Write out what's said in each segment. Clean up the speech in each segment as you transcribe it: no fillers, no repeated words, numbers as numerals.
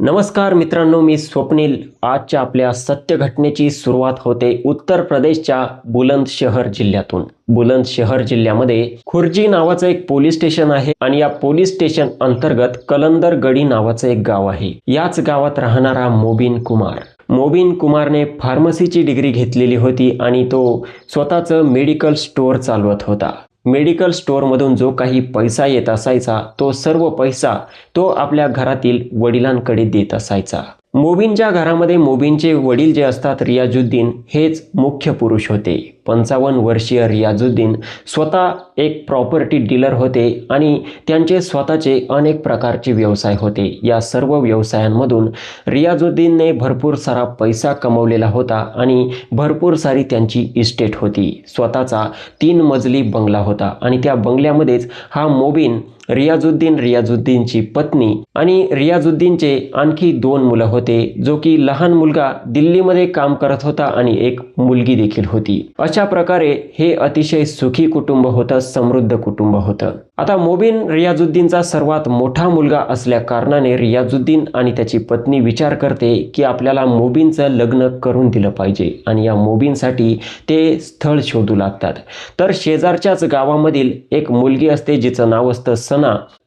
नमस्कार मित्रांनो, मी स्वप्नील. आजच्या आपल्या सत्य घटनेची सुरुवात होते उत्तर प्रदेशच्या बुलंदशहर जिल्ह्यातून. बुलंदशहर जिल्ह्यामध्ये खुर्जी नावाचं एक पोलीस स्टेशन आहे आणि या पोलीस स्टेशन अंतर्गत कलंदर गडी नावाचं एक गाव आहे. याच गावात राहणारा मोबिन कुमारने फार्मसीची डिग्री घेतलेली होती आणि तो स्वतःचं मेडिकल स्टोअर चालवत होता. मेडिकल स्टोअरमधून जो काही पैसा येत असायचा तो सर्व पैसा तो आपल्या घरातील वडिलांकडे देत असायचा. मोबिनच्या घरामध्ये मोबिनचे वडील जे असतात रियाजुद्दीन हेच मुख्य पुरुष होते. 55 वर्षीय रियाजुद्दीन स्वतः एक प्रॉपर्टी डीलर होते आणि त्यांचे स्वतःचे अनेक प्रकारचे व्यवसाय होते. या सर्व व्यवसायांमधून रियाजुद्दीनने भरपूर सारा पैसा कमवलेला होता आणि भरपूर सारी त्यांची इस्टेट होती. स्वतःचा 3 मजली बंगला होता आणि त्या बंगल्यामध्येच हा मोबिन रियाजुद्दीनची पत्नी आणि रियाजुद्दीनचे आणखी 2 मुलं होते, जो की लहान मुलगा दिल्लीमध्ये काम करत होता आणि एक मुलगी देखील होती. अशा प्रकारे हे अतिशय सुखी कुटुंब होतं, समृद्ध कुटुंब होतं. आता मोबिन रियाजुद्दीनचा सर्वात मोठा मुलगा असल्या कारणाने रियाजुद्दीन आणि त्याची पत्नी विचार करते की आपल्याला मोबिनचं लग्न करून दिलं पाहिजे आणि या मोबिनसाठी ते स्थळ शोधू लागतात. तर शेजारच्याच गावामधील एक मुलगी असते जिचं नाव असतं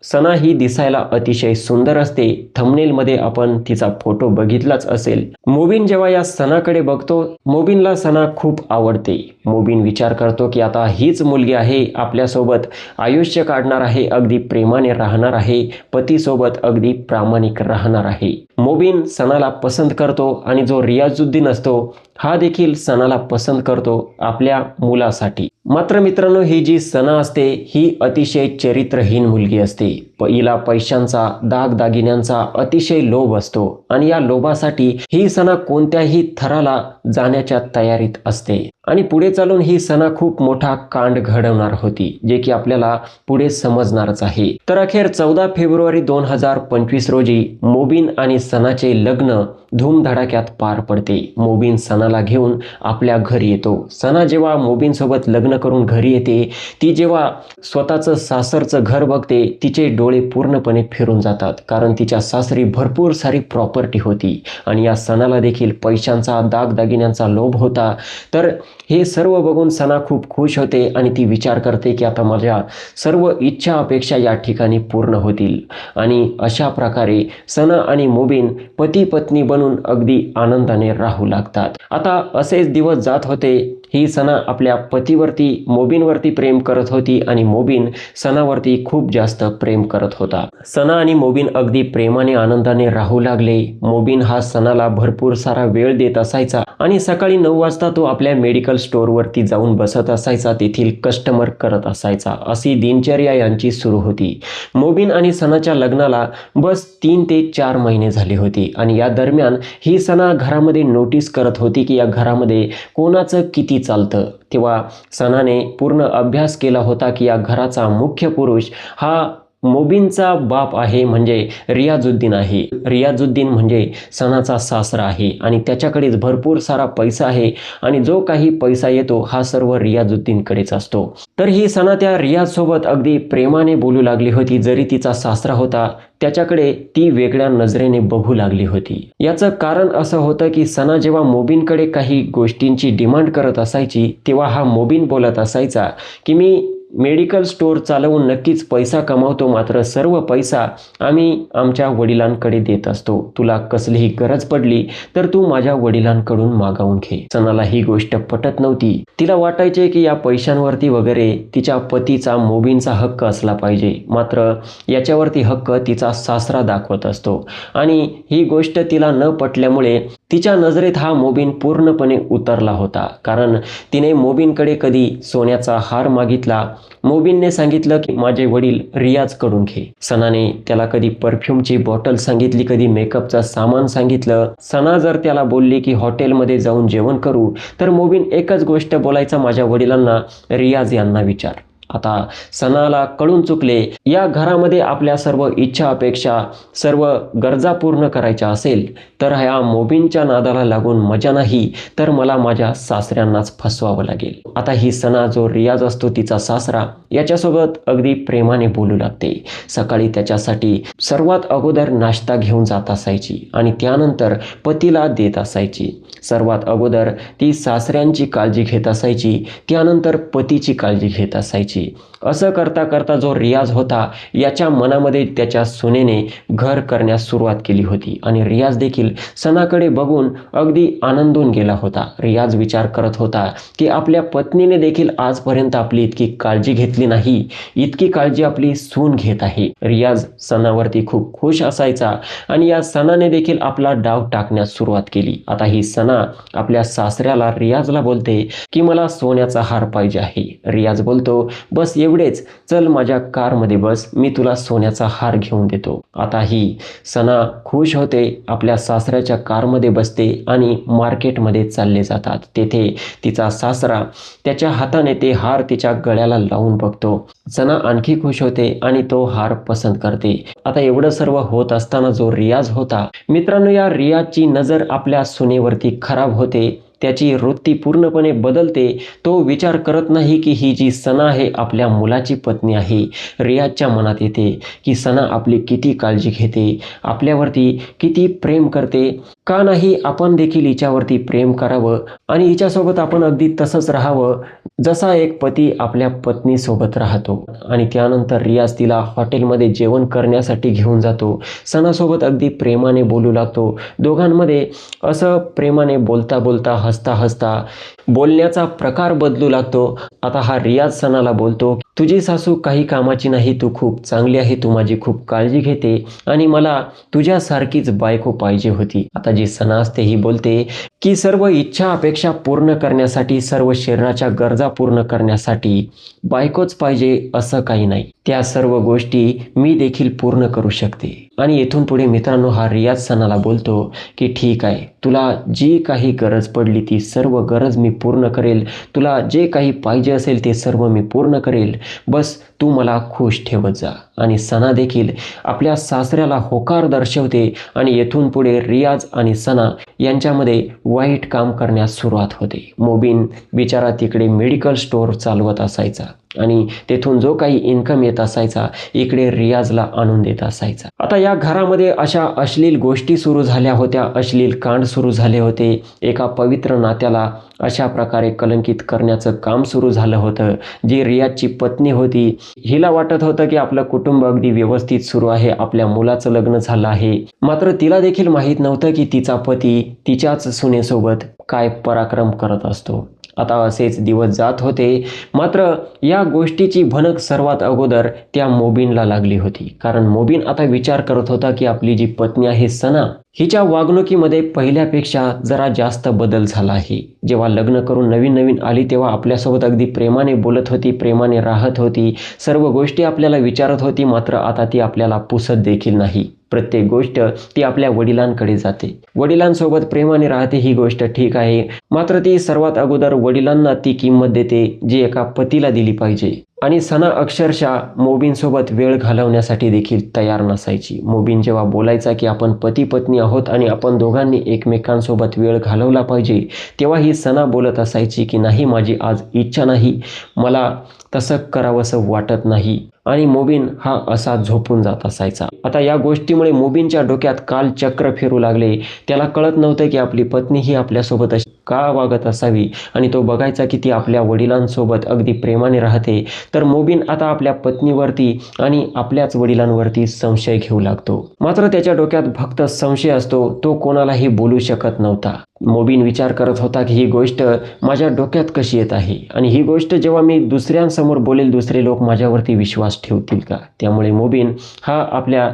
सना ही दिसायला अतिशय सुंदर असते. थंबनेलमध्ये आपण तिचा फोटो बघितलाच असेल. मोबिन जेव्हा या सनाकडे बघतो, मोबिनला सना खूप आवडते. मोबिन विचार करतो की आता हीच मुलगी आहे, आपल्यासोबत आयुष्य काढणार आहे, अगदी प्रेमाने राहणार आहे, पतीसोबत अगदी प्रामाणिक राहणार आहे. मोबिन सनाला पसंत करतो आणि जो रियाजुद्दीन असतो हा देखील सनाला पसंत करतो आपल्या मुलासाठी. मात्र मित्रांनो, ही जी सना असते ही अतिशय चरित्रहीन मुलगी असते. हिला पैशांचा, दागदागिन्यांचा अतिशय लोभ असतो आणि या लोभासाठी ही सना कोणत्याही थराला जाण्याच्या तयारीत असते आणि पुढे चालून ही सना खूप मोठा कांड घडवणार होती, जे की आपल्याला पुढे समजणारच आहे. तर अखेर 14 फेब्रुवारी 2025 रोजी मोबिन आणि सनाचे लग्न धूमधडाक्यात पार पडते. मोबिन सनाला घेऊन आपल्या घरी येतो. सना जेव्हा मोबिन सोबत लग्न करून घरी येते, ती जेव्हा स्वतःचं सासरचं घर बघते, तिचे डोळे पूर्णपणे फिरून जातात, कारण तिच्या सासरी भरपूर सारी प्रॉपर्टी होती आणि या सनाला देखील पैशांचा, दागदागिन्यांचा लोभ होता. तर हे सर्व बघून सना खूप खुश होते आणि ती विचार करते की आता माझ्या सर्व इच्छा अपेक्षा या ठिकाणी पूर्ण होतील. आणि अशा प्रकारे सना आणि मोबिन पती पत्नी बनून अगदी आनंदाने राहू लागतात. आता असेच दिवस जात होते. ही सना आपल्या पतीवरती मोबिनवरती प्रेम करत होती आणि मोबिन सनावरती खूप जास्त प्रेम करत होता. सना आणि मोबिन अगदी प्रेमाने आनंदाने राहू लागले. मोबिन हा सनाला भरपूर सारा वेळ देत असायचा आणि सकाळी 9 वाजता तो आपल्या मेडिकल स्टोअरवरती जाऊन बसत असायचा, तेथील कस्टमर करत असायचा. अशी दिनचर्या यांची सुरू होती. मोबिन आणि सनाच्या लग्नाला बस 3 ते 4 महिने झाले होते आणि या दरम्यान ही सना घरामध्ये नोटीस करत होती की या घरामध्ये कोणाचं किती चालतं. तेव्हा सनाने पूर्ण अभ्यास केला होता की या घराचा मुख्य पुरुष हा मोबिनचा बाप आहे, म्हणजे रियाजुद्दीन आहे. रियाजुद्दीन म्हणजे सनाचा सासरा आहे आणि त्याच्याकडेच भरपूर सारा पैसा आहे आणि जो काही पैसा येतो हा सर्व रियाजुद्दीनकडेच असतो. तर ही सना त्या रियाजसोबत अगदी प्रेमाने बोलू लागली होती. जरी तिचा सासरा होता त्याच्याकडे ती वेगळ्या नजरेने बघू लागली होती. याचं कारण असं होतं की सना जेव्हा मोबिनकडे काही गोष्टींची डिमांड करत असायची तेव्हा हा मोबिन बोलत असायचा की मी मेडिकल स्टोअर चालवून नक्कीच पैसा कमावतो, मात्र सर्व पैसा आम्ही आमच्या वडिलांकडे देत असतो. तुला कसलीही गरज पडली तर तू माझ्या वडिलांकडून मागवून घे. सनाला ही गोष्ट पटत नव्हती. तिला वाटायचे की या पैशांवरती वगैरे तिच्या पतीचा मोबिनचा हक्क असला पाहिजे, मात्र याच्यावरती हक्क तिचा सासरा दाखवत असतो आणि ही गोष्ट तिला न पटल्यामुळे तिच्या नजरेत हा मोबिन पूर्णपणे उतरला होता. कारण तिने मोबिनकडे कधी सोन्याचा हार मागितला, मोबिनने सांगितलं की माझे वडील रियाजकडून घे. सनाने त्याला कधी परफ्यूमची बॉटल सांगितली, कधी मेकअपचं सामान सांगितलं. सना जर त्याला बोलली की हॉटेलमध्ये जाऊन जेवण करू, तर मोबिन एकच गोष्ट बोलायचा, माझ्या वडिलांना रियाज यांना विचार. आता सनाला कळून चुकले, या घरामध्ये आपल्या सर्व इच्छा अपेक्षा, सर्व गरजा पूर्ण करायच्या असेल तर ह्या मोबिनच्या नादाला लागून मजा नाही, तर मला माझ्या सासऱ्यांनाच फसवावं लागेल. आता ही सना, जो रियाज असतो तिचा सासरा, याच्यासोबत अगदी प्रेमाने बोलू लागते. सकाळी त्याच्यासाठी सर्वात अगोदर नाश्ता घेऊन जात असायची आणि त्यानंतर पतीला देत असायची. सर्वात अगोदर ती सासऱ्यांची काळजी घेत असायची, त्यानंतर पतीची काळजी घेत असायची. असं करता करता जो रियाज होता याच्या मनामध्ये त्याच्या सुनेने घर करण्यास सुरुवात केली होती आणि रियाज देखील सणाकडे बघून अगदी आनंदून गेला होता. रियाज विचार करत होता की आपल्या पत्नीने देखील आजपर्यंत आपली इतकी काळजी घेतली नाही, इतकी काळजी आपली सून घेत आहे. रियाज सणावरती खूप खुश असायचा आणि या सणाने देखील आपला डाव टाकण्यास सुरुवात केली. आता ही सणा आपल्या सासऱ्याला रियाजला बोलते की मला सोन्याचा हार पाहिजे आहे. रियाज बोलतो बस एवढेच, चल माझ्या कारमध्ये बस, मी तुला सोन्याचा हार घेऊन देतो. आता ही सणा खुश होते, आपल्या सासऱ्याच्या कारमध्ये बसते आणि मार्केटमध्ये चालले जातात. तेथे तिचा सासरा त्याच्या हाताने ते हार तिच्या गळ्याला लावून बघतो. सणा आणखी खुश होते आणि तो हार पसंत करते. आता एवढं सर्व होत असताना जो रियाज होता मित्रांनो, या रियाजची नजर आपल्या सुनेवरती खराब होते. त्याची वृत्ती पूर्णपणे बदलते. तो विचार करत नाही की ही जी सणा आहे आपल्या मुलाची पत्नी आहे. रियाजच्या मनात येते की सणा आपली किती काळजी घेते, आपल्यावरती किती प्रेम करते, का नाही आपण देखील हिच्यावरती प्रेम करावं आणि हिच्यासोबत आपण अगदी तसंच राहावं जसा एक पती आपल्या पत्नीसोबत राहतो. आणि त्यानंतर रियाज तिला हॉटेलमध्ये जेवण करण्यासाठी घेऊन जातो. सणासोबत अगदी प्रेमाने बोलू लागतो. दोघांमध्ये असं प्रेमाने बोलता बोलता हसता हसता बोलण्याचा प्रकार बदलू लागतो. आता हा रियाज सणाला बोलतो तुझी सासू काही कामाची नाही, तू खूप चांगली आहे, तू माझी खूप काळजी घेते आणि मला तुझ्यासारखीच बायको पाहिजे होती. आता जी सणा असते ही बोलते की सर्व इच्छा अपेक्षा पूर्ण करण्यासाठी, सर्व शरीराच्या गरजा पूर्ण करण्यासाठी बायकोच पाहिजे असं काही नाही. त्या सर्व गोष्टी मी देखील पूर्ण करू शकते. आणि येथून पुढे मित्रांनो हा रियाज सणाला बोलतो की ठीक आहे, तुला जी काही गरज पडली ती सर्व गरज मी पूर्ण करेल, तुला जे काही पाहिजे असेल ते सर्व मी पूर्ण करेल, बस तू मला खुश ठेवत जा. आणि सणा देखील आपल्या सासऱ्याला होकार दर्शवते आणि येथून पुढे रियाज आणि सणा यांच्यामध्ये वाईट काम करण्यास सुरुवात होते. मोबिन बिचारा तिकडे मेडिकल स्टोअर चालवत असायचा आणि तेथून जो काही इन्कम येत असायचा इकडे रियाजला आणून देत असायचा. आता या घरामध्ये अशा अश्लील गोष्टी सुरू झाल्या होत्या, अश्लील कांड सुरू झाले होते. एका पवित्र नात्याला अशा प्रकारे कलंकित करण्याचं काम सुरू झालं होतं. जी रियाजची पत्नी होती हिला वाटत होतं की आपलं कुटुंब अगदी व्यवस्थित सुरू आहे, आपल्या मुलाचं लग्न झालं आहे, मात्र तिला देखील माहीत नव्हतं की तिचा पती तिच्याच सुनेसोबत काय पराक्रम करत असतो. आता असेच दिवस जात होते, मात्र या गोष्टीची भनक सर्वात अगोदर त्या मोबिनला लागली होती. कारण मोबिन आता विचार करत होता की आपली जी पत्नी आहे सणा हिच्या वागणुकीमध्ये पहिल्यापेक्षा जरा जास्त बदल झाला आहे. जेव्हा लग्न करून नवीन नवीन आली तेव्हा आपल्यासोबत अगदी प्रेमाने बोलत होती, प्रेमाने राहत होती, सर्व गोष्टी आपल्याला विचारत होती, मात्र आता ती आपल्याला पुसत देखील नाही. प्रत्येक गोष्ट ती आपल्या वडिलांकडे जाते, वडिलांसोबत प्रेमाने राहते, ही गोष्ट ठीक आहे, मात्र ती सर्वात अगोदर वडिलांना ती किंमत देते जी एका पतीला दिली पाहिजे. आणि सणा अक्षरशः मोबिनसोबत वेळ घालवण्यासाठी देखील तयार नसायची. मोबिन जेव्हा बोलायचा की आपण पती पत्नी आहोत आणि आपण दोघांनी एकमेकांसोबत वेळ घालवला पाहिजे, तेव्हा ही सणा बोलत असायची की नाही, माझी आज इच्छा नाही, मला तसं करावंसं वाटत नाही. आणि मोबिन हा असा झोपून जात असायचा. आता या गोष्टीमुळे मोबिनच्या डोक्यात काल चक्र फिरू लागले. त्याला कळत नव्हतं की आपली पत्नी ही आपल्यासोबत का वागत असावी आणि तो बघायचा की ती आपल्या वडिलांसोबत अगदी प्रेमाने राहते. तर मोबिन आता आपल्या पत्नीवरती आणि आपल्याच वडिलांवरती संशय घेऊ लागतो. मात्र त्याच्या डोक्यात फक्त संशय असतो, तो कोणालाही बोलू शकत नव्हता. मोबिन विचार करत होता की ही गोष्ट माझ्या डोक्यात कशी येत आहे आणि ही गोष्ट जेव्हा मी दुसऱ्यांसमोर बोलेल दुसरे लोक माझ्यावरती विश्वास ठेवतील का. त्यामुळे मोबिन हा आपल्या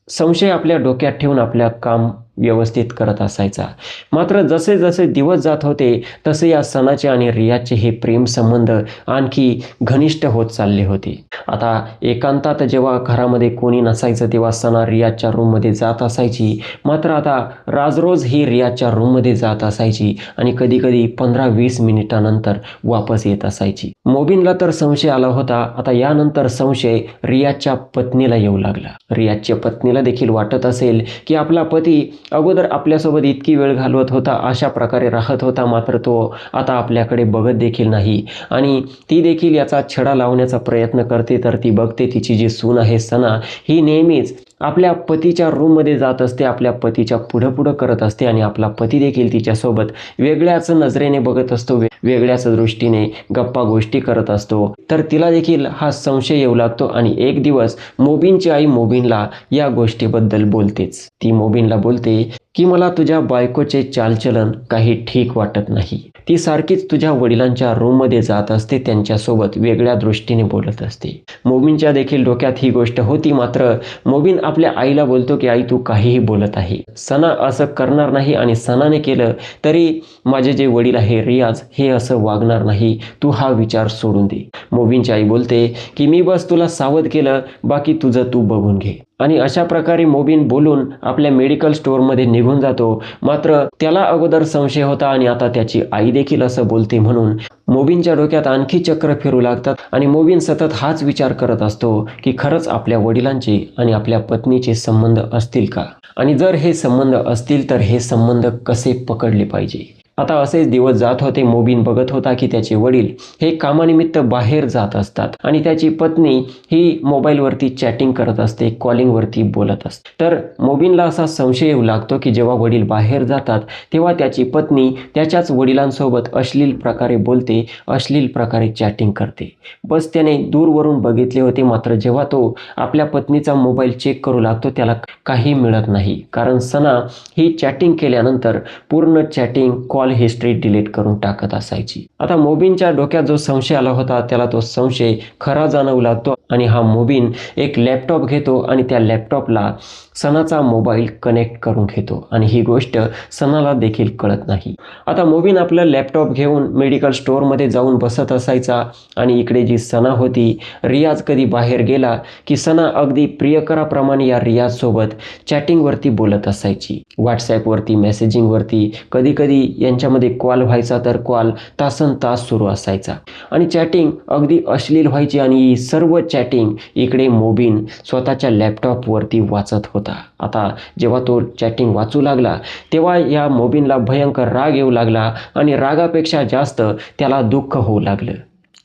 संशय आपल्या डोक्यात ठेवून आपल्या काम व्यवस्थित करत असायचा. मात्र जसे जसे दिवस जात होते तसे या सणाचे आणि रियाजचे हे प्रेम संबंध आणखी घनिष्ठ होत चालले होते. आता एकांतात जेव्हा घरामध्ये कोणी नसायचं तेव्हा सणा रियाजच्या रूममध्ये जात असायची, मात्र आता राजरोज ही रियाजच्या रूममध्ये जात असायची आणि कधी कधी 15-20 मिनिटानंतर वापस येत असायची. मोबिनला तर संशय आला होता. आता यानंतर संशय रियाजच्या पत्नीला येऊ लागला. रियाजच्या पत्नीला देखील वाटत असेल की आपला पती अगोदर आपल्यासोबत इतकी वेळ घालवत होता, अशा प्रकारे राहत होता, मात्र तो आता आपल्याकडे बघत देखील नाही आणि ती देखील याचा छडा लावण्याचा प्रयत्न करते. तर ती बघते तिची जी सून आहे सना, ही नेहमीच आपल्या पतीच्या रूममध्ये जात असते, आपल्या पतीच्या पुढं पुढं करत असते आणि आपला पती देखील तिच्यासोबत वेगळ्याच नजरेने बघत असतो, वेगळ्याच दृष्टीने गप्पा गोष्टी करत असतो. तर तिला देखील हा संशय येऊ लागतो आणि एक दिवस मोबिनची आई मोबिनला या गोष्टीबद्दल बोलतेच. ती मोबिनला बोलते की मला तुझ्या बायकोचे चालचलन काही ठीक वाटत नाही. ती सारखीच तुझ्या वडिलांच्या रूममध्ये जात असते, त्यांच्यासोबत वेगळ्या दृष्टीने बोलत असते. मोबिनच्या देखील डोक्यात ही गोष्ट होती, मात्र मोबिन आपल्या आईला बोलतो की आई तू काहीही बोलत आहे, सना असं करणार नाही आणि सनाने केलं तरी माझे जे वडील आहे रियाज हे असं वागणार नाही, तू हा विचार सोडून दे. मोबिनची आई बोलते की मी बस तुला सावध केलं, बाकी तुझं तू बघून घे. आणि अशा प्रकारे मोबिन बोलून आपल्या मेडिकल स्टोअरमध्ये निघून जातो. मात्र त्याला अगोदर संशय होता आणि आता त्याची आई देखील असं बोलते म्हणून मोबिनच्या डोक्यात आणखी चक्र फिरू लागतात आणि मोबिन सतत हाच विचार करत असतो की खरंच आपल्या वडिलांचे आणि आपल्या पत्नीचे संबंध असतील का, आणि जर हे संबंध असतील तर हे संबंध कसे पकडले पाहिजे. आता असेच दिवस जात होते. मोबिन बघत होता की त्याचे वडील हे कामानिमित्त बाहेर जात असतात आणि त्याची पत्नी ही मोबाईलवरती चॅटिंग करत असते, कॉलिंगवरती बोलत असते. तर मोबिनला असा संशय येऊ लागतो की जेव्हा वडील बाहेर जातात तेव्हा त्याची पत्नी त्याच्याच वडिलांसोबत अश्लील प्रकारे बोलते, अश्लील प्रकारे चॅटिंग करते. बस त्याने दूरवरून बघितले होते, मात्र जेव्हा तो आपल्या पत्नीचा मोबाईल चेक करू लागतो त्याला काही मिळत नाही, कारण सना ही चॅटिंग केल्यानंतर पूर्ण चॅटिंग कॉल हिस्ट्री डिलीट करून टाकत असायची. आता मोबिनच्या डोक्यात जो संशय आला होता त्याला तो संशय खरा जाणवू लागतो आणि हा मोबिन एक लॅपटॉप घेतो आणि त्या लॅपटॉपला सनाचा मोबाईल कनेक्ट करून घेतो आणि ही गोष्ट सनाला देखील कळत नाही. आता मोबिन आपलं लॅपटॉप घेऊन मेडिकल स्टोअरमध्ये जाऊन बसत असायचा आणि इकडे जी सना होती, रियाज कधी बाहेर गेला की सना अगदी प्रियकराप्रमाणे या रियाजसोबत चॅटिंगवरती बोलत असायची, व्हॉट्सॲपवरती, मेसेजिंगवरती. कधी कधी यांच्यामध्ये कॉल व्हायचा तर कॉल तासन तास सुरू असायचा आणि चॅटिंग अगदी अश्लील व्हायची आणि सर्व चॅटिंग इकडे मोबिन स्वतःच्या लॅपटॉपवरती वाचत होता. आता जेव्हा तो चॅटिंग वाचू लागला तेव्हा या मोबिनला भयंकर राग येऊ लागला आणि रागापेक्षा जास्त त्याला दुःख होऊ लागलं,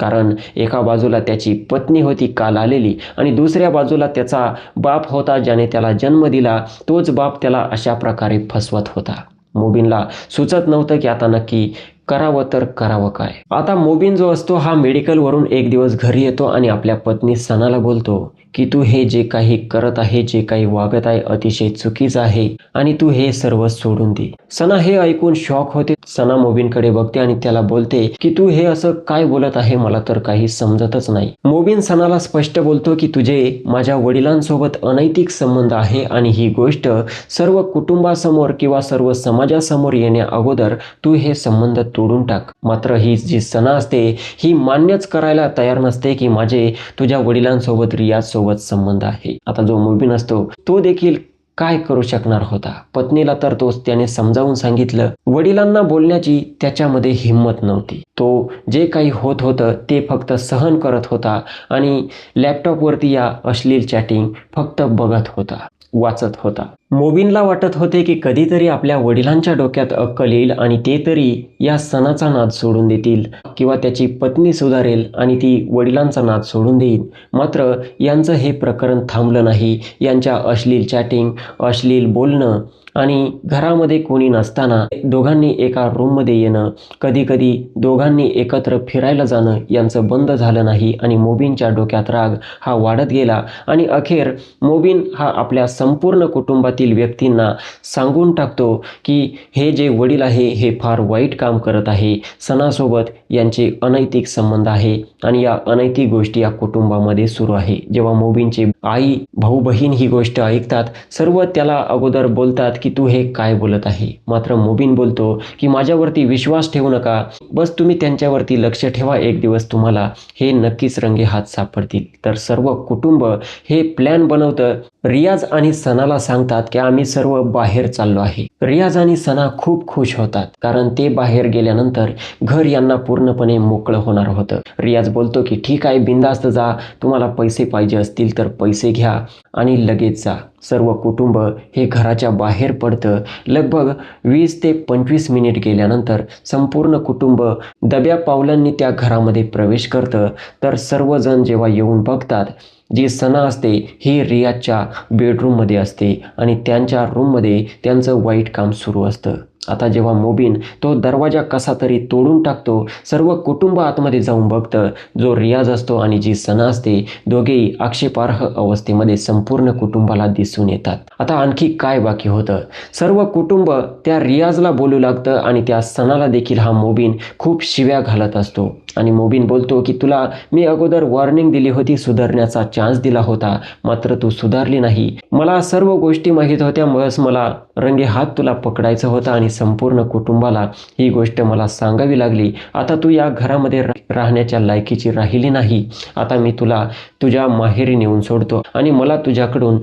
कारण एका बाजूला त्याची पत्नी होती काल आलेली आणि दुसऱ्या बाजूला त्याचा बाप होता ज्याने त्याला जन्म दिला. तोच बाप त्याला अशा प्रकारे फसवत होता. मोबिनला सुचत नव्हतं की आता नक्की करावं तर करावं काय. आता मोबिन जो असतो हा मेडिकलवरून एक दिवस घरी येतो आणि आपल्या पत्नी सनाला बोलतो की तू हे जे काही करत आहे, जे काही वागत आहे अतिशय चुकीचं आहे आणि तू हे सर्व सोडून दे. सना हे ऐकून शॉक होते. सना मोबिनकडे बघते आणि त्याला बोलते की तू हे असं काय बोलत आहे, मला तर काही समजतच नाही. मोबिन सनाला स्पष्ट बोलतो की तुझे माझ्या वडिलांसोबत अनैतिक संबंध आहे आणि ही गोष्ट सर्व कुटुंबासमोर किंवा सर्व समाजासमोर येण्या अगोदर तू हे संबंध तोडून टाक. मात्र ही जी सना असते ही मान्यच करायला तयार नसते की माझे तुझ्या वडिलांसोबत रियाज सोबत संबंध आहे. आता जो मोबिन असतो तो देखील काय करू शकणार होता. पत्नीला तर त्याने समजावून सांगितलं, वडिलांना बोलण्याची त्याच्यामध्ये हिंमत नव्हती. तो जे काही होत होतं ते फक्त सहन करत होता आणि लॅपटॉपवरती या अश्लील चॅटिंग फक्त बघत होता, वाचत होता. मोबिनला वाटत होते की कधीतरी आपल्या वडिलांच्या डोक्यात अक्कल येईल आणि ते तरी या सणाचा नाद सोडून देतील किंवा त्याची पत्नी सुधारेल आणि ती वडिलांचा नाद सोडून देईल. मात्र यांचं हे प्रकरण थांबलं नाही. यांच्या अश्लील चॅटिंग, अश्लील बोलणं आणि घरामध्ये कोणी नसताना दोघांनी एका रूममध्ये येणं, कधी कधी दोघांनी एकत्र फिरायला जाणं यांचं बंद झालं नाही आणि मोबिनच्या डोक्यात राग हा वाढत गेला आणि अखेर मोबिन हा आपल्या संपूर्ण कुटुंबातील व्यक्तींना सांगून टाकतो की हे जे वडील आहे हे फार वाईट काम करत आहे, सणासोबत यांचे अनैतिक संबंध आहे आणि या अनैतिक गोष्टी या कुटुंबामध्ये सुरू आहे. जेव्हा मोबिनचे आई, भाऊ, बहीण ही गोष्ट ऐकतात, सर्व त्याला अगोदर बोलतात की तू हे काय बोलत आहे. मात्र मुबीन बोलतो की माझ्यावरती विश्वास ठेवू नका, बस तुम्ही त्यांच्यावरती लक्ष ठेवा, एक दिवस तुम्हाला हे नक्कीच रंगे हात सापडतील. तर सर्व कुटुंब हे प्लॅन बनवतं. रियाज आणि सनाला सांगतात की आम्ही सर्व बाहेर चाललो आहे. रियाज आणि सना खूप खुश होतात, कारण ते बाहेर गेल्यानंतर घर यांना पूर्णपणे मोकळं होणार होतं. रियाज बोलतो की ठीक आहे, बिंदास्त जा, तुम्हाला पैसे पाहिजे असतील तर पैसे घ्या आणि लगेच जा. सर्व कुटुंब हे घराच्या बाहेर पडतं. लगभग 20 ते 25 मिनिट गेल्यानंतर संपूर्ण कुटुंब दब्या पावलांनी त्या घरामध्ये प्रवेश करतं. तर सर्वजण जेव्हा येऊन बघतात, जी सना असते ही रियाजच्या बेडरूममध्ये असते आणि त्यांच्या रूममध्ये त्यांचं वाईट काम सुरू असतं. आता जेव्हा मुबीन तो दरवाजा कसा तरी तोडून टाकतो, सर्व कुटुंब आतमध्ये जाऊन बघतं. जो रियाज असतो आणि जी सना असते दोघेही आक्षेपार्ह अवस्थेमध्ये संपूर्ण कुटुंबाला दिसून येतात. आता आणखी काय बाकी होतं, सर्व कुटुंब त्या रियाजला बोलू लागतं आणि त्या सनाला देखील हा मुबीन खूप शिव्या घालत असतो. आणि मुबीन बोलतो की तुला मी अगोदर वॉर्निंग दिली होती, सुधारण्याचा चान्स दिला होता, मात्र तू सुधारली नाही. मला सर्व गोष्टी माहीत होत्या, बस मला रंगे हात तुला पकडायचं होतं आणि संपूर्ण कुटुंबाला ही गोष्ट मला सांगावी लागली. आता तू या घरामध्ये राहण्याच्या लायकीची राहिली नाही. आता मी तुला तुझ्या माहेरी नेऊन सोडतो आणि मला तुझ्याकडून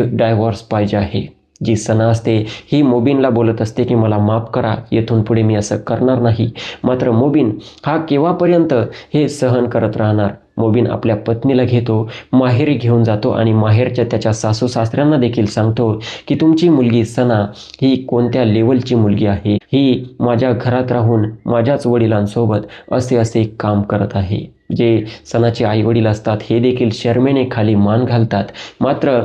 डायव्हॉर्स पाहिजे आहे. जी सना असते ही मुबीनला बोलत असते की मला माफ करा, येथून पुढे मी असं करणार नाही. मात्र मुबीन हा केव्हापर्यंत हे सहन करत राहणार. मुबीन आपल्या पत्नीला घेतो, माहेरी घेऊन जातो आणि माहेरच्या त्याच्या सासू सासऱ्यांना देखील सांगतो की तुमची मुलगी सना ही कोणत्या लेवलची मुलगी आहे. ही माझ्या घरात राहून माझ्याच वडिलांसोबत असे काम करत आहे. जे सनाचे आई वडील असतात हे देखील शर्मेने खाली मान घालतात. मात्र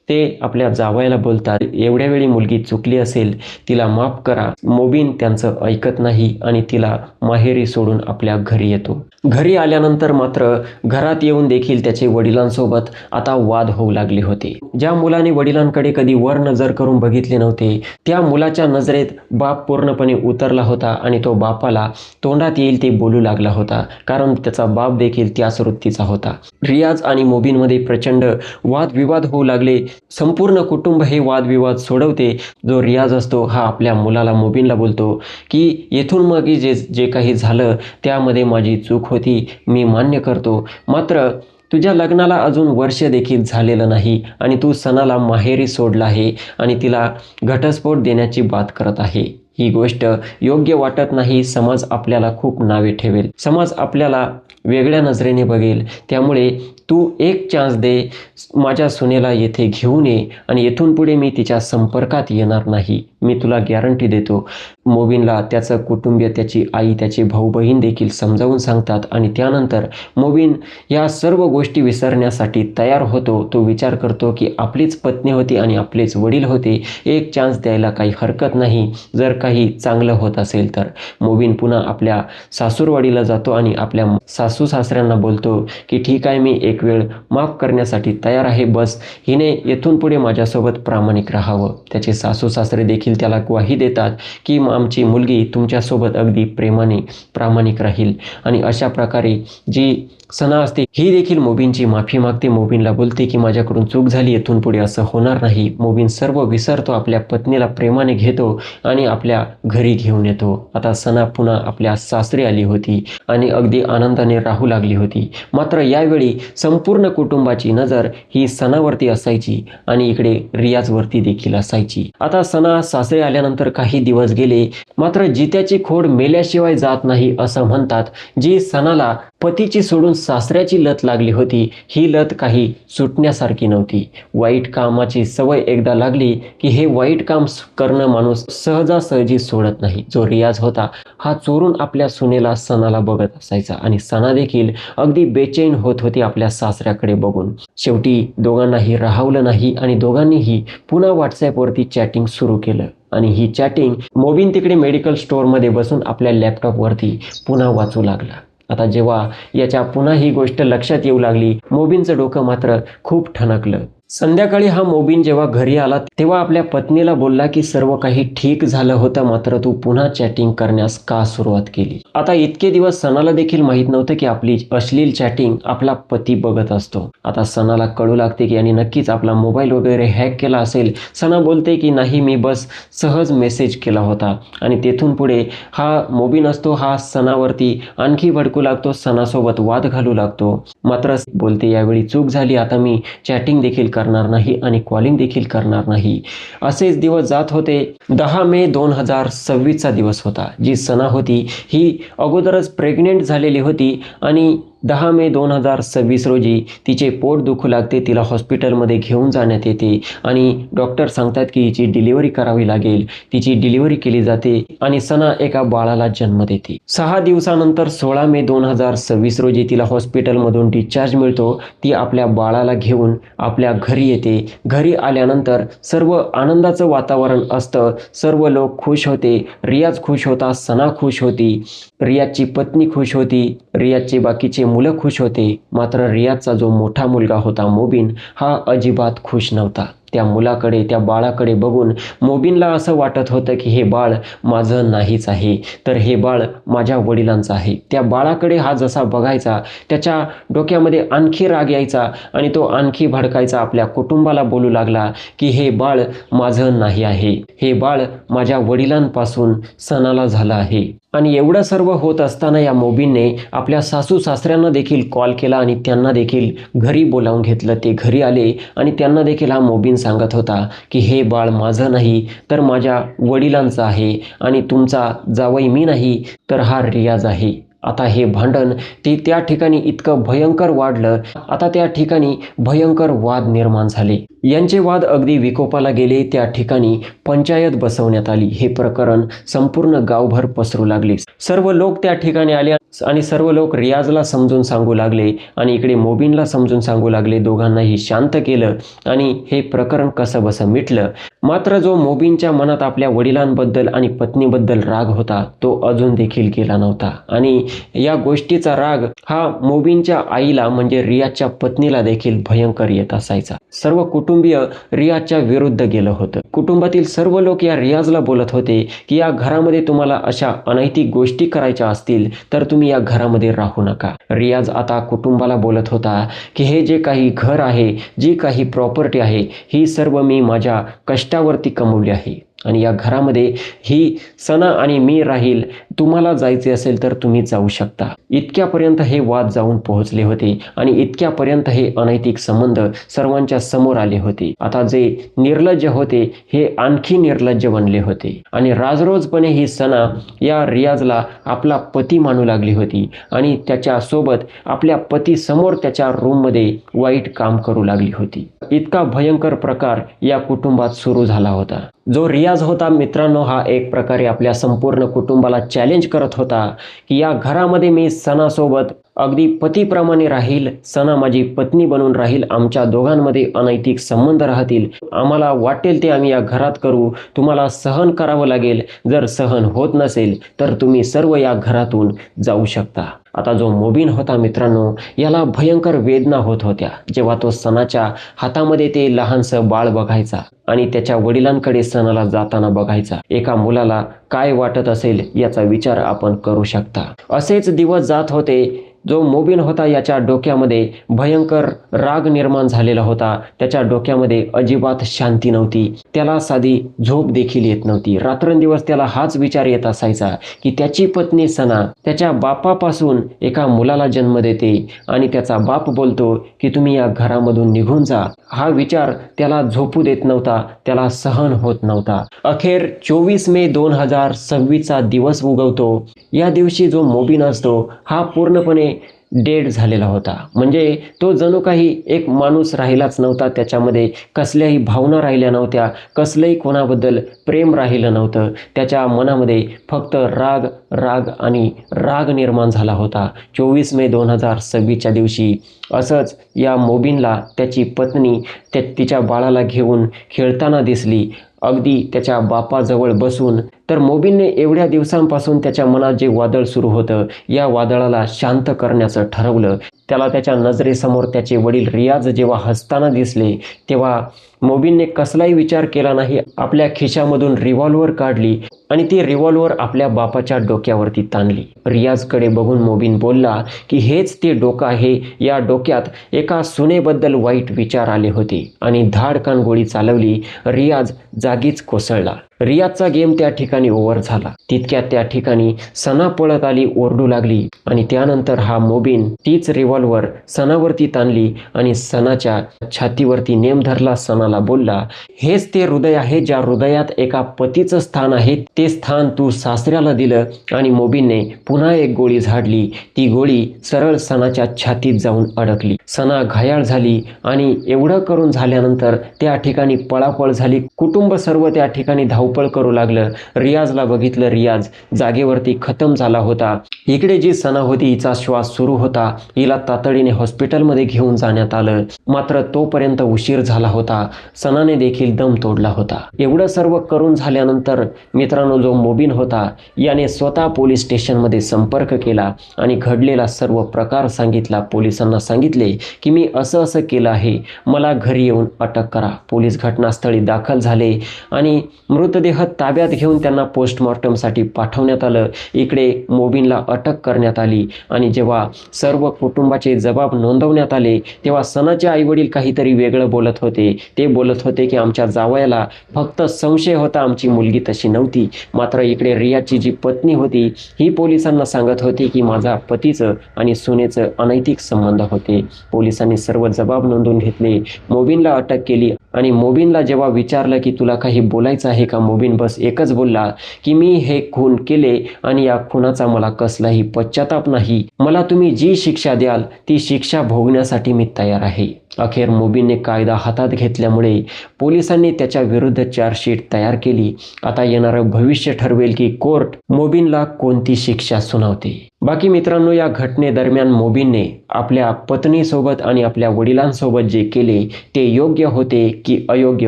ते आपल्या जावयाला बोलतात, एवढ्या वेळी मुलगी चुकली असेल, तिला माफ करा. मुबीन त्यांचं ऐकत नाही आणि तिला माहेरी सोडून आपल्या घरी येतो. घरी आल्यानंतर मात्र घरात येऊन देखील त्याचे वडिलांसोबत आता वाद होऊ लागले होते. ज्या मुलाने वडिलांकडे कधी वर नजर करून बघितले नव्हते, त्या मुलाच्या नजरेत बाप पूर्णपणे उतरला होता आणि तो बापाला तोंडात येईल ते बोलू लागला होता, कारण त्याचा बाप देखील त्याच वृत्तीचा होता. रियाज आणि मुबीनमध्ये प्रचंड वादविवाद होऊ लागले. संपूर्ण कुटुंब हे वादविवाद सोडवते. जो रियाज असतो हा आपल्या मुलाला मुबीनला बोलतो की येथून मग जे काही झालं त्यामध्ये माझी चूक होती, मी मान्य करतो. मात्र तुझ्या लग्नाला अजून वर्ष देखील झालेलं नाही आणि तू सनाला माहेरी सोडला आहे आणि तिला घटस्फोट देण्याची बात करत आहे. ही गोष्ट योग्य वाटत नाही. समाज आपल्याला खूप नावे ठेवेल, समाज आपल्याला वेगळ्या नजरेने बघेल. त्यामुळे तू एक चान्स दे, माझ्या सुनेला येथे घेऊन ये आणि येथून पुढे मी तिच्या संपर्कात येणार नाही, मी तुला गॅरंटी देतो. मुबीनला त्याचं कुटुंबीय, त्याची आई, त्याचे भाऊ बहीण देखील समजावून सांगतात आणि त्यानंतर मुबीन या सर्व गोष्टी विसरण्यासाठी तयार होतो. तो विचार करतो की आपलीच पत्नी होती आणि आपलेच वडील होते, एक चान्स द्यायला काही हरकत नाही, जर काही चांगलं होत असेल तर. मुबीन पुन्हा आपल्या सासूरवाडीला जातो आणि आपल्या सासू सासऱ्यांना बोलतो की ठीक आहे, मी एक वेळ माफ करण्यासाठी तयार आहे, बस हिने येथून पुढे माझ्यासोबत प्रामाणिक राहावं. त्याचे सासू सासरे देखील त्याला ग्वाही देतात की आमची मुलगी तुमच्यासोबत अगदी प्रेमाने प्रामाणिक राहील. आणि अशा प्रकारे जी सना असते ही देखील मुबीनची माफी मागते. मुबीनला बोलते की माझ्याकडून चूक झाली, येथून पुढे असं होणार नाही. मुबीन सर्व विसरतो, आपल्या पत्नीला प्रेमाने घेतो आणि आपल्या घरी घेऊन येतो. आता सना पुन्हा आपल्या सासरी आली होती आणि अगदी आनंदाने राहू लागली होती. मात्र यावेळी संपूर्ण कुटुंबाची नजर ही सनावरती असायची आणि इकडे रियाजवरती देखील असायची. आता सना सासरी आल्यानंतर काही दिवस गेले, मात्र जित्याची खोड मेल्याशिवाय जात नाही असं म्हणतात. जी सनाला पतीची सोडून सासऱ्याची लत लागली होती, ही लत काही सुटण्यासारखी नव्हती. वाईट कामाची सवय एकदा लागली की हे वाईट काम करणं माणूस सहजासहजी सोडत नाही. जो रियाज होता हा चोरून आपल्या सुनेला सनाला बघत असायचा आणि सना देखील अगदी बेचैन होत होती आपल्या सासऱ्याकडे बघून. शेवटी दोघांनाही राहवलं नाही आणि दोघांनीही पुन्हा व्हॉट्सॲपवरती चॅटिंग सुरू केलं आणि ही चॅटिंग मुबीन तिकडे मेडिकल स्टोअरमध्ये बसून आपल्या लॅपटॉपवरती पुन्हा वाचू लागला. आता जेव्हा याच्या पुन्हा ही गोष्ट लक्षात येऊ लागली, मुबीनचं डोकं मात्र खूप ठणकलं. संध्याकाळी हा मोबिन जेव्हा घरी आला तेव्हा आपल्या पत्नीला बोलला की सर्व काही ठीक झालं होतं, मात्र तू पुन्हा चॅटिंग करण्यास का सुरुवात केली. आता इतके दिवस सणाला देखील माहीत नव्हतं की आपली अश्लील चॅटिंग आपला पती बघत असतो. आता सणाला कळू लागते की यांनी नक्कीच आपला मोबाईल वगैरे हॅक केला असेल. सणा बोलते की नाही, मी बस सहज मेसेज केला होता. आणि तेथून पुढे हा मोबिन असतो हा सणावरती आणखी भडकू लागतो, सणासोबत वाद घालू लागतो. मात्र बोलते यावेळी चूक झाली, आता मी चॅटिंग देखील करणार नाही आणि कॉलिंग देखील करणार नाही. असेच दिवस जात होते. 10 मे 2026चा दिवस होता. जी सणा होती ही अगोदरच प्रेग्नेंट झालेली होती आणि 10 मे 2026 रोजी तिचे पोट दुखू लागते. तिला हॉस्पिटलमध्ये घेऊन जाण्यात येते आणि डॉक्टर सांगतात की हिची डिलिव्हरी करावी लागेल. तिची डिलिव्हरी केली जाते आणि सणा एका बाळाला जन्म देते. 6 दिवसानंतर 16 मे 2026 रोजी तिला हॉस्पिटलमधून डिस्चार्ज मिळतो. ती आपल्या बाळाला घेऊन आपल्या घरी येते. घरी आल्यानंतर सर्व आनंदाचं वातावरण असतं. सर्व लोक खुश होते. रियाज खुश होता, सणा खुश होती, रियाजची पत्नी खुश होती, रियाजचे बाकीचे मुलं खुश होते. मात्र रियाजचा जो मोठा मुलगा होता मोबिन हा अजिबात खुश नव्हता. त्या मुलाकडे, त्या बाळाकडे बघून मोबिनला असं वाटत होतं की हे बाळ माझं नाहीच आहे, तर हे बाळ माझ्या वडिलांचं आहे. त्या बाळाकडे हा जसा बघायचा त्याच्या डोक्यामध्ये आणखी राग यायचा आणि तो आणखी भडकायचा. आपल्या कुटुंबाला बोलू लागला की हे बाळ माझं नाही आहे, हे बाळ माझ्या वडिलांपासून सणाला झालं आहे. आणि एवढं सर्व होत असताना या मोबिनने आपल्या सासू सासऱ्यांना देखील कॉल केला आणि त्यांना देखील घरी बोलावून घेतलं. ते घरी आले आणि त्यांना देखील हा मोबिन सांगत होता की हे बाळ माझं नाही तर माझ्या वडिलांचं आहे आणि तुमचा जावई मी नाही तर हा रियाज आहे. आता हे भांडण ते त्या ठिकाणी इतकं भयंकर वाढलं. आता त्या ठिकाणी भयंकर वाद निर्माण झाले. यांचे वाद अगदी विकोपाला गेले. त्या ठिकाणी पंचायत बसवण्यात आली. हे प्रकरण संपूर्ण गावभर पसरू लागले. सर्व लोक त्या ठिकाणी आले आणि सर्व लोक रियाजला समजून सांगू लागले आणि इकडे मोबिनला समजून सांगू लागले. दोघांनाही शांत केलं आणि हे प्रकरण कसं बसं मिटलं. मात्र जो मोबिनच्या मनात आपल्या वडिलांबद्दल आणि पत्नीबद्दल राग होता तो अजून देखील गेला नव्हता. आणि या गोष्टीचा राग हा मोबिनच्या आईला म्हणजे रियाजच्या पत्नीला देखील भयंकर येत असायचा. सर्व कुटुंबीय रियाजच्या विरुद्ध गेलं होतं. कुटुंबातील सर्व लोक या रियाजला बोलत होते की या घरामध्ये तुम्हाला अशा अनैतिक गोष्टी करायच्या असतील तर तुम्ही या घरामध्ये राहू नका. रियाज आता कुटुंबाला बोलत होता की हे जे काही घर आहे, जी काही प्रॉपर्टी आहे, ही सर्व मी माझ्या कष्टावरती कमवली आहे आणि या घरामध्ये ही सणा आणि मी राहील. तुम्हाला जायचे असेल तर तुम्ही जाऊ शकता. इतक्यापर्यंत हे वाद जाऊन पोहोचले होते आणि इतक्यापर्यंत हे अनैतिक संबंध सर्वांच्या समोर आले होते. आता जे निर्लज्ज होते हे आणखी निर्लज्ज बनले होते आणि राजरोजपणे ही सणा या रियाजला आपला पती मानू लागली होती आणि त्याच्यासोबत आपल्या पती समोर त्याच्या रूममध्ये वाईट काम करू लागली होती. इतका भयंकर प्रकार या कुटुंबात सुरू झाला होता. जो रियाज होता मित्रांनो, हा एक प्रकारे आपल्या संपूर्ण कुटुंबाला चॅलेंज करत होता की या घरामध्ये मी सणासोबत अगदी पतीप्रमाणे राहील, सणा माझी पत्नी बनून राहील, आमच्या दोघांमध्ये अनैतिक संबंध राहतील, आम्हाला वाटेल ते आम्ही या घरात करू, तुम्हाला सहन करावं लागेल, जर सहन होत नसेल तर तुम्ही सर्व या घरातून जाऊ शकता. आता जो मोबिन होता मित्रांनो, याला भयंकर वेदना होत होत्या जेव्हा तो सणाच्या हातामध्ये ते लहानसं बाळ बघायचा आणि त्याच्या वडिलांकडे सणाला जाताना बघायचा. एका मुलाला काय वाटत असेल याचा विचार आपण करू शकता. असेच दिवस जात होते. जो मोबिन होता याच्या डोक्यामध्ये भयंकर राग निर्माण झालेला होता. त्याच्या डोक्यामध्ये अजिबात शांती नव्हती. त्याला साधी झोप देखील येत नव्हती. रात्रंदिवस त्याला हाच विचार येत असायचा की त्याची पत्नी सणा त्याच्या बापापासून एका मुलाला जन्म देते आणि त्याचा बाप बोलतो की तुम्ही या घरामधून निघून जा. हा विचार त्याला झोपू देत नव्हता, त्याला सहन होत नव्हता. अखेर 24 मे 2026चा दिवस उगवतो. या दिवशी जो मोबिन असतो हा पूर्णपणे डेड झालेला होता. म्हणजे तो जणू काही एक माणूस राहिलाच नव्हता. त्याच्यामध्ये कसल्याही भावना राहिल्या नव्हत्या, कसलंही कोणाबद्दल प्रेम राहिलं नव्हतं. त्याच्या मनामध्ये फक्त राग राग आणि राग निर्माण झाला होता. 24 मे 2026च्या दिवशी असंच या मोबिनला त्याची पत्नी तिच्या बाळाला घेऊन खेळताना दिसली. अगदी त्याच्या बापाजवळ बसून. तर तर मोबिनने एवढ्या दिवसांपासून त्याच्या मनात जे वादळ सुरू होतं, या वादळाला शांत करण्याचं ठरवलं. त्याला त्याच्या नजरेसमोर त्याचे वडील रियाज जेव्हा हसताना दिसले, तेव्हा मोबिनने कसलाही विचार केला नाही. आपल्या खिशामधून रिव्हॉल्वर काढली आणि ती रिव्हॉल्वर आपल्या बापाच्या डोक्यावरती ताणली. रियाजकडे बघून मोबिन बोलला की हेच ते डोकं आहे. या डोक्यात एका सुनेबद्दल वाईट विचार आले होते आणि धाडकान गोळी चालवली. रियाज जागीच कोसळला. रियाजचा गेम त्या ठिकाणी ओव्हर झाला. तितक्यात त्या ठिकाणी सना पळत आली, ओरडू लागली आणि त्यानंतर हा मोबिन तीच रिव्हॉल्वर सनावरती ताणली आणि सनाच्या छातीवरती नेम धरला. सनाला बोलला, हेच ते हृदय आहे ज्या हृदयात एका पतीचं स्थान आहे, ते स्थान तू सासऱ्याला दिलं. आणि मोबिनने पुन्हा एक गोळी झाडली. ती गोळी सरळ सनाच्या छातीत जाऊन अडकली. सना घायाळ झाली आणि एवढं करून झाल्यानंतर त्या ठिकाणी पळापळ झाली. कुटुंब सर्व त्या ठिकाणी धावपळ करू लागलं. रियाजला बघितलं, रियाज जागेवरती खतम झाला होता. इकडे जी सना होती, हिचा श्वास सुरू होता. हिला तातडीने हॉस्पिटलमध्ये घेऊन जाण्यात आलं, मात्र तोपर्यंत उशीर झाला होता. सनाने देखील दम तोडला होता. एवढं सर्व करून झाल्यानंतर मित्रांनो, जो मोबिन होता याने स्वतः पोलीस स्टेशनमध्ये संपर्क केला आणि घडलेला सर्व प्रकार सांगितला. पोलिसांना सांगितले की मी असं असं केलं आहे, मला घरी येऊन अटक करा. पोलीस घटनास्थळी दाखल झाले आणि मृतदेह ताब्यात घेऊन त्यांना पोस्टमॉर्टमसाठी पाठवण्यात आलं. इकडे मोबिनला अटक करण्यात आली आणि जेव्हा सर्व कुटुंबाचे जबाब नोंदवण्यात आले, तेव्हा सनाचे आईवडील काहीतरी वेगळं बोलत होते. ते बोलत होते की आमच्या जावयाला फक्त संशय होता, आमची मुलगी तशी नव्हती. मात्र इकडे रियाची जी पत्नी होती, ही पोलिसांना सांगत होती की माझा पतीचं आणि सुनेचं अनैतिक संबंध होते. पोलिसांनी सर्व जबाब नोंदवून घेतले. मोबिनला अटक केली आणि मोबिनला जेव्हा विचारलं की तुला काही बोलायचं आहे का, मोबिन बस एकच बोलला की मी हे खून केले आणि या खुनाचा मला कसलाही पश्चाताप नाही. मला तुम्ही जी शिक्षा द्याल ती शिक्षा भोगण्यासाठी मी तयार आहे. अखेर मोबिनने कायदा हातात घेतल्यामुळे पोलिसांनी त्याच्या विरुद्ध चार्जशीट तयार केली. आता येणारं भविष्य ठरवेल की कोर्ट मोबिनला कोणती शिक्षा सुनावते. बाकी मित्रांनो, या घटनेदरम्यान मोबिनने आपल्या पत्नीसोबत आणि आपल्या वडिलांसोबत जे केले ते योग्य होते की अयोग्य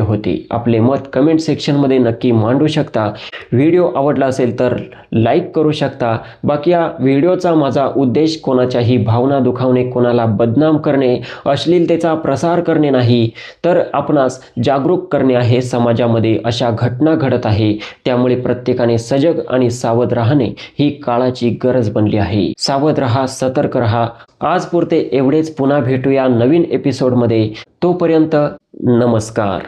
होते, आपले मत कमेंट सेक्शनमध्ये नक्की मांडू शकता. व्हिडिओ आवडला असेल तर लाईक करू शकता. बाकी या व्हिडिओचा माझा उद्देश कोणाच्याही भावना दुखावणे, कोणाला बदनाम करणे, अश्लीलतेचा प्रसार करणे नाही, तर आपणास जागरूक करणे आहे. समाजामध्ये अशा घटना घडत आहे, त्यामुळे प्रत्येकाने सजग आणि सावध राहणे ही काळाची गरज बनली आहे. सावध रहा, सतर्क रहा. आज पुरते एवढेच. पुन्हा भेटूया नवीन एपिसोडमध्ये. तोपर्यंत नमस्कार.